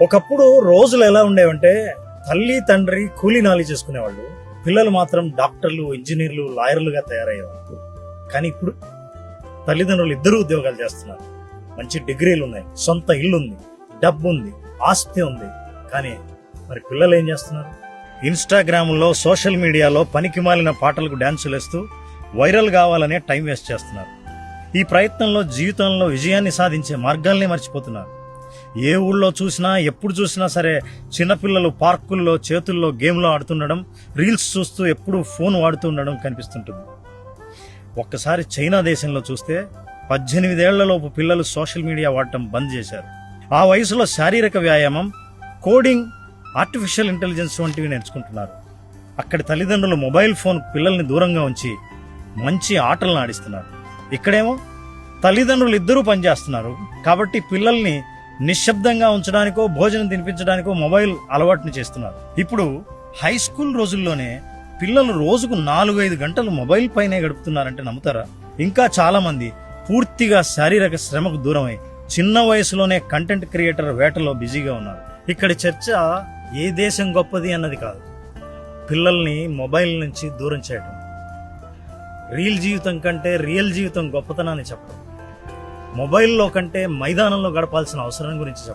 ఒకప్పుడు రోజులు ఎలా ఉండేవంటే తల్లి తండ్రి కూలీ నాలి చేసుకునేవాళ్ళు, పిల్లలు మాత్రం డాక్టర్లు, ఇంజనీర్లు, లాయర్లుగా తయారయ్యేవాళ్ళు. కానీ ఇప్పుడు తల్లిదండ్రులు ఇద్దరు ఉద్యోగాలు చేస్తున్నారు, మంచి డిగ్రీలు ఉన్నాయి, సొంత ఇల్లు ఉంది, డబ్బు ఉంది, ఆస్తి ఉంది. కానీ మరి పిల్లలు ఏం చేస్తున్నారు? ఇన్స్టాగ్రామ్లో, సోషల్ మీడియాలో పనికి మాలిన పాటలకు డ్యాన్సులు వేస్తూ వైరల్ కావాలనే టైం వేస్ట్ చేస్తున్నారు. ఈ ప్రయత్నంలో జీవితంలో విజయాన్ని సాధించే మార్గాల్ని మర్చిపోతున్నారు. ఏ ఊళ్ళో చూసినా, ఎప్పుడు చూసినా సరే చిన్నపిల్లలు పార్కుల్లో చేతుల్లో గేమ్లో ఆడుతుండడం, రీల్స్ చూస్తూ ఎప్పుడూ ఫోన్ వాడుతూ ఉండడం కనిపిస్తుంటుంది. ఒక్కసారి చైనా దేశంలో చూస్తే 18 ఏళ్లలోపు పిల్లలు సోషల్ మీడియా వాడటం బంద్ చేశారు. ఆ వయసులో శారీరక వ్యాయామం, కోడింగ్, ఆర్టిఫిషియల్ ఇంటెలిజెన్స్ వంటివి నేర్చుకుంటున్నారు. అక్కడి తల్లిదండ్రులు మొబైల్ ఫోన్ పిల్లల్ని దూరంగా ఉంచి మంచి ఆటలను ఆడిస్తున్నారు. ఇక్కడేమో తల్లిదండ్రులు ఇద్దరూ పనిచేస్తున్నారు కాబట్టి పిల్లల్ని నిశ్శబ్దంగా ఉంచడానికో, భోజనం తినిపించడానికో మొబైల్ అలవాటుని చేస్తున్నారు. ఇప్పుడు హై స్కూల్ రోజుల్లోనే పిల్లలు రోజుకు 4-5 గంటలు మొబైల్ పైనే గడుపుతున్నారంటే నమ్ముతారా? ఇంకా చాలా మంది పూర్తిగా శారీరక శ్రమకు దూరమై చిన్న వయసులోనే కంటెంట్ క్రియేటర్ వేటలో బిజీగా ఉన్నారు. ఇక్కడి చర్చ ఏ దేశం గొప్పది అన్నది కాదు, పిల్లల్ని మొబైల్ నుంచి దూరం చేయడం. రీల్ జీవితం కంటే రియల్ జీవితం గొప్పతనాన్ని చెప్పడం, మొబైల్లో కంటే మైదానంలో గడపాల్సిన అవసరం గురించి చెప్పడం.